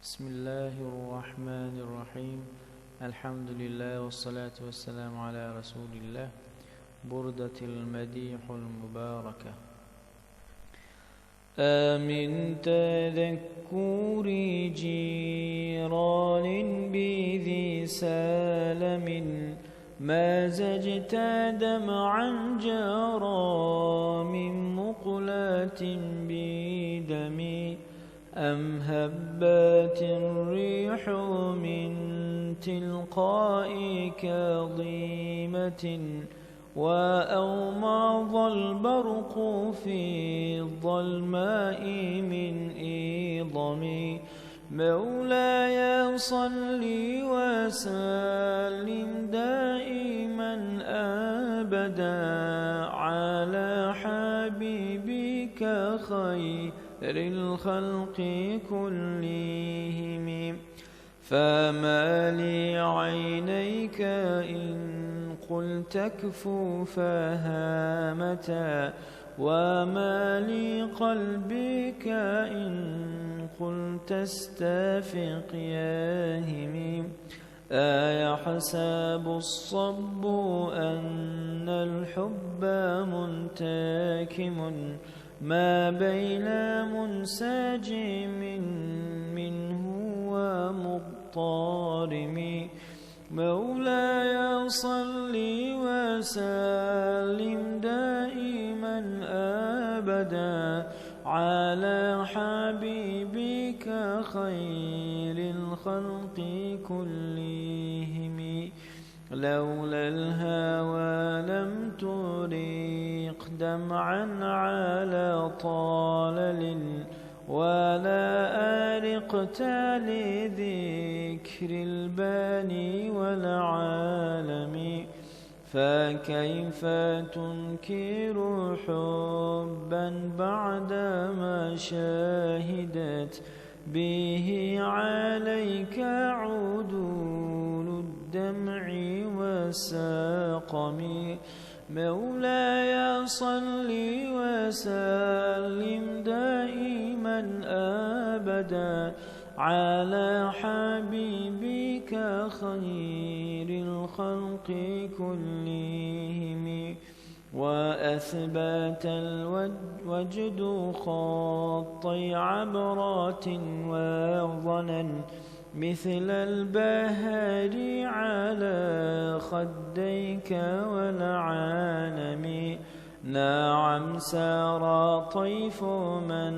بسم الله الرحمن الرحيم. الحمد لله والصلاة والسلام على رسول الله. بردة المديح المباركة. آمن تذكر جيران بذي سالم ما زجت دمعا جرى من مقلة بدم أم هبت الريح من تلقاء كظيمة وأومض البرق في الظلماء من إيضم مولاي صل وسلم دائما أبدا على حبيبك خير الخلق كلهم فما لعينيك إن قلت اكفوا فهامتا وما لقلبك إن قلت استافق ياهم أيحسب الصب أن الحب منتكم ما بين منسجم منه ومضطرم مولاي صل وسلم دائما أبدا على حبيبك خير الخلق كلهم لولا الهوى لم تريق دمعا على طالل ولا أرقت لذكر الباني والعالم فكيف تنكر حبا بعدما شاهدت به عليك عدول الدمع والساقم مولاي صل وسلم دائما أبدا على حبيبك خير الخلق كلهم وأثبت الوجد خطي عبرات وظنا مثل البهار على خديك والعالم نعم سار طيف من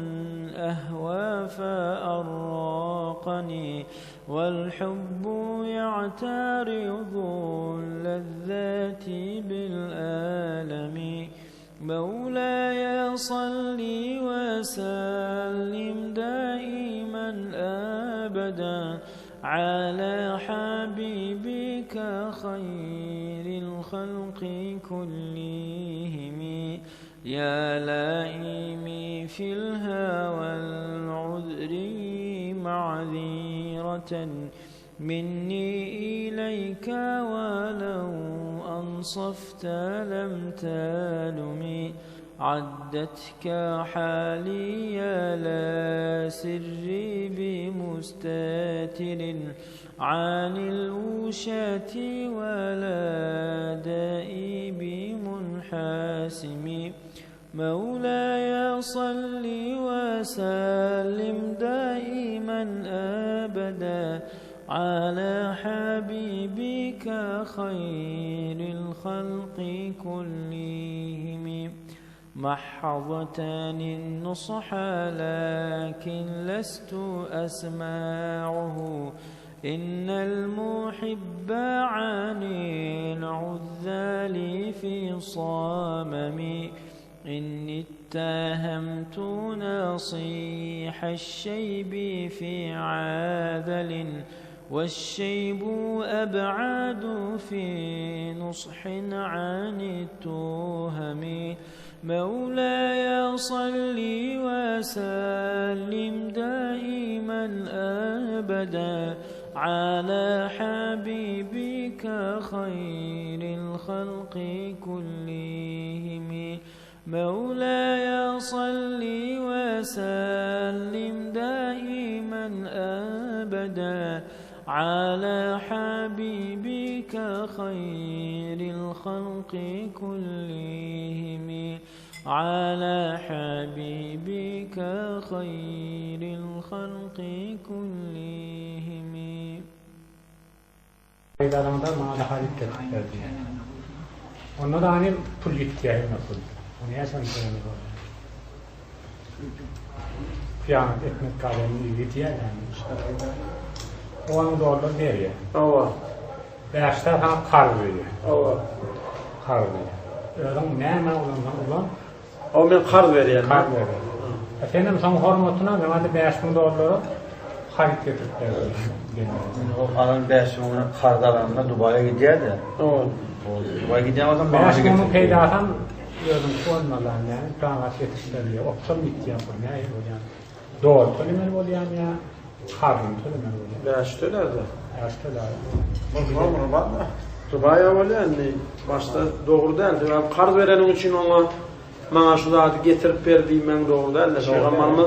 أهوى فأراقني والحب يعترض اللذات بالآلم مولاي صل وسلم دائما أبدا على حبيبك خير الخلق كلهم يا لائمي في الهوى العذر معذيرة مني إليك ولو أنصفت لم تلمي عدتك حالي لا سري بمستتر عن الوشاة ولا دائي بمنحاسم مولاي صل وسلم دائما أبدا على حبيبك خير الخلق كلهم محضتان النصح لكن لست أسماعه إن المحب عن العذال في صامم إني اتهمت نصيح الشيب في عاذل والشيب أبعد في نصح عن التهم مولاي صل وسلم دائما أبدا على حبيبك خير الخلق كلهم مولاي صل وسلم دائما أبدا على حبيبك خير الخلق كلهم على حبيبك خير الخلق كلهم. Adamlar bana halit getirdi. Onlar da hani pul ihtiyacı nasıl? Onu yaşam söylemi var. Kıyamet etmek kalemi ihtiyacı yani. O anı doğru veriyor. Allah. Beşler ha kar veriyor. Allah. Kar veriyor. Öyle ne hemen ulan? O men kar veriyor. Kar veriyor. Efendim son hormatına ben de 5000 doları halit getirdi. O adam 5 milyon kardalarında Dubai'ye gidiyor da. Evet. Dubai'ye gidiyor adam Ben bana şimdi getiriyor. peydahtan gördüm koymadan yani kanat yetiştiriliyor. Opsiyon bitti yapıyor ya yani. Doğru söylemeli oluyor ya. Karnım söylemeli oluyor. Beşte nerede? Yaşta da. Bunu bak da. Rubaya öyle yani. Başta doğru değil. Yani kar verenin için ona bana şu da getirip verdiğim ben doğru değil. Peygamberimiz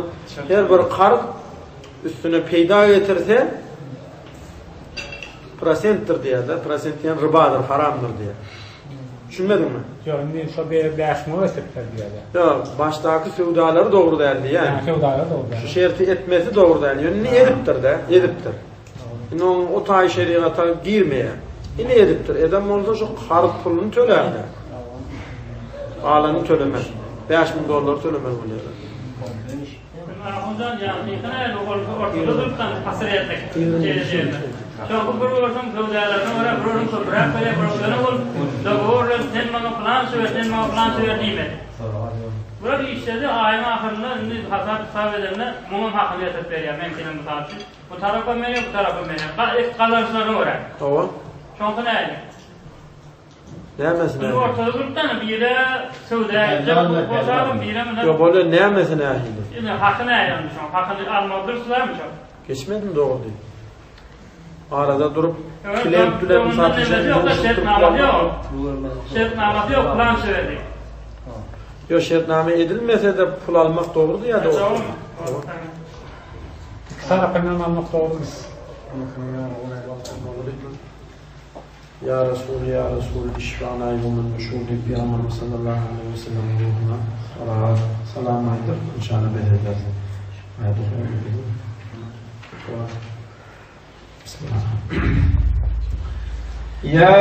her bir kar üstüne peyda getirse prosenttir diye de. Prosent yani ribadır, haramdır diye. Düşünmedin mi? Yok, şimdi şu bir 5 milyon sepetler diye de. Yok, baştaki sevdaları doğru değildi yani. Yani şu dağda da oldu. Şu şerti etmesi doğru değil. Yani ne ediptir de, ediptir. Yani o tay şeriata girmeye. Ne ediptir? Edem olsa şu karı pulunu tölerdi. Ağlanı tölemez. 5.000 dolar tölemez oluyor. Ondan yani yıkana ortada durursan hasriyetlik şeylerine. Çok buruşum kavgalarına var, buruşum bırak böyle buruşunu ol. Doğru sen bana plan söyle değil mi? Burada işte de ayın ahırında hasar sahibelerine bunun hakkını yatıp veriyor mümkünün mutabık. Bu tarafa veriyor, bu tarafa veriyor. Kalırsları var. Tamam. Çünkü ne? Ne mesela? Bu ortada durup da biri Suudi'ye boşalım, biri mi? Yok böyle ne mesela ahili? Yani hakkını ayırmış, hakkını almadırsılar mı çok? Geçmedi mi doğru değil? Arada durup kilem tülem satışa şert namazı yok. Şert namazı yok, plan söyledi. Yok şertname edilmese de pul almak doğrudur ya doğru. Doğru mu? Tarafından almak doğru mu? Ya Resul, Ya Resul, işfana yolun müşhudi Peygamber sallallahu aleyhi ve sellem ruhuna salam aydır. İnşallah belirler. Bismillah. Ya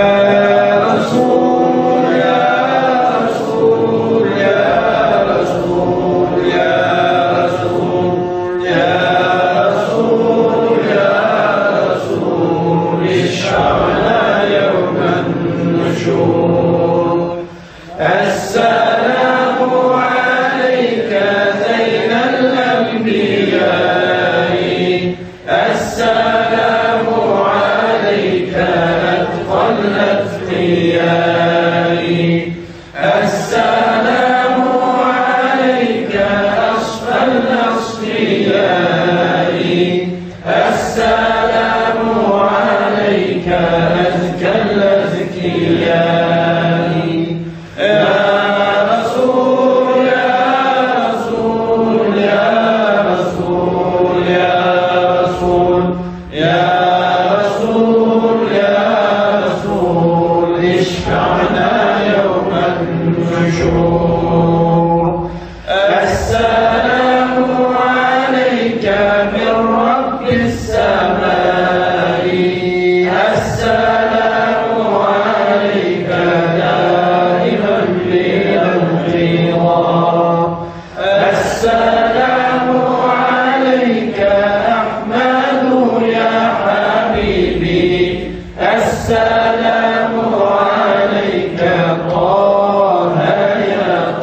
Resul, Ya Resul, Ya Resul, Ya Resul, Ya Resul, Ya Resul, işfana السلام عليك زين الأنبياء السلام عليك أتقى الأتقياء السلام عليك أصفى الأصفياء السلام عليك أزكى الأزكياء السلام عليك طه يا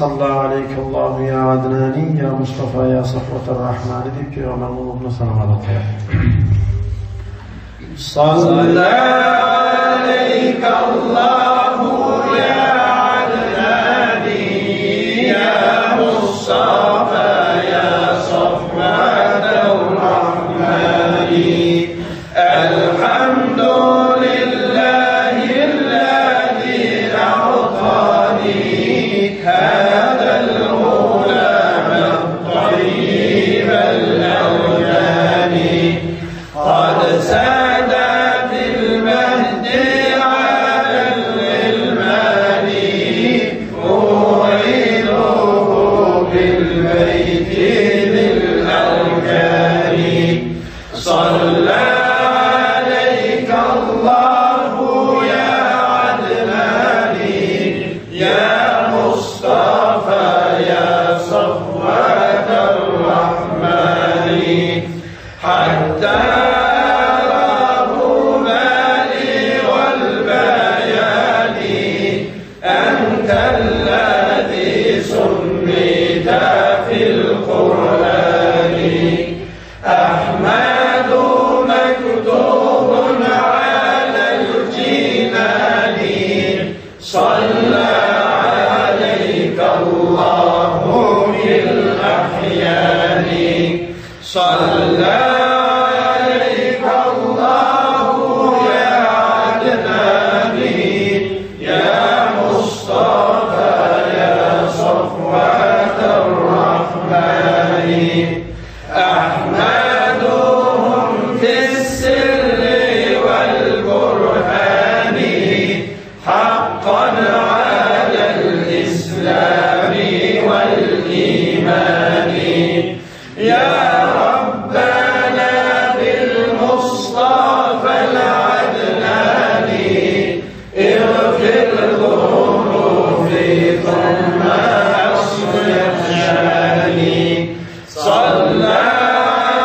صلى عليك الله يا عدناني يا مصطفى يا صفوة الرحمن ديك يا الله صلى عليك صلى عليك الله يا عدناني يا مصطفى يا صفوة الرحمن الحمد لله الذي أعطاني هذا الغلام الطيب الأوجان قد ساد في المهد على الغلمان موعده بالبيت ذي الأركان صلى عليك الله يا عدناني يا مصطفى يا صفوة الرحمن حتى أراه مالي والبيان أنت الذي سميت في القرآن أحمد مكتوب على الجنان صلى عليك الله في الأحيان صلى عليك الله يا عدناني يا مصطفى يا صفوة الرحمن أحمدهم في السر والبرهان حقا على الإسلام والإيمان يا ربنا بالمصطفى العدناني اغفر ذنوبي ثم أصلح شاني صلى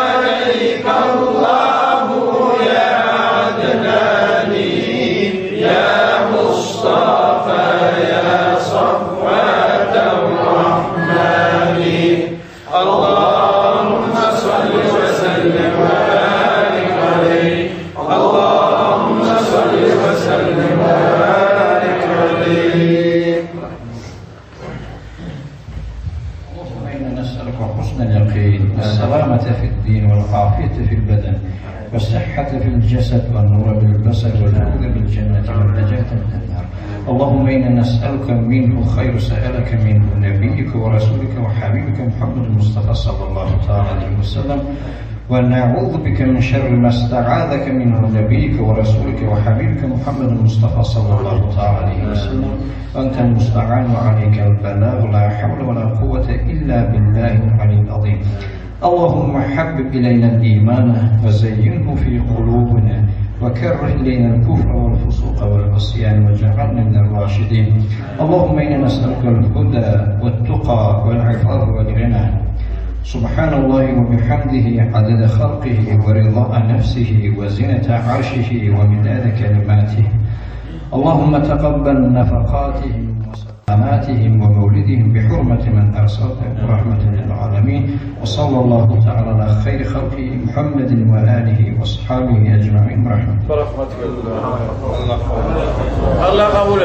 عليك الله يا عدناني يا مصطفى يا صفوة الرحمن اللهم صل وسلم وبارك عليه اللهم صل وسلم وبارك عليه اللهم إنا نسألك حسن اليقين والسلامة في الدين والعافية في البدن والصحة في الجسد والنور بالبصر والفوز بالجنة والنجاة من النار اللهم إنا نسألك منه خير سألك منه نبيك ورسولك وحبيبك محمد المصطفى صلى الله عليه وسلم ونعوذ بك من شر ما استعاذك منه نبيك ورسولك وحبيبك محمد المصطفى صلى الله عليه وسلم أنت المستعان وعليك البلاغ لا حول ولا قوة إلا بالله العلي العظيم اللهم حبب إلينا الإيمان وزينه في قلوبنا وكره إلينا الكفر والفسوق والعصيان واجعلنا من الراشدين اللهم إنا نسألك الهدى والتقى والعفاف والغنى سبحان الله وبحمده عدد خلقه ورضاء نفسه وزنة عرشه ومداد كلماته اللهم تقبل نفقاتهم وسلاماتهم ومولدهم بحرمة من أرسلته رحمة للعالمين وصلى الله تعالى على خير خلقه محمد وآله وأصحابه أجمعين برحمته الله قبول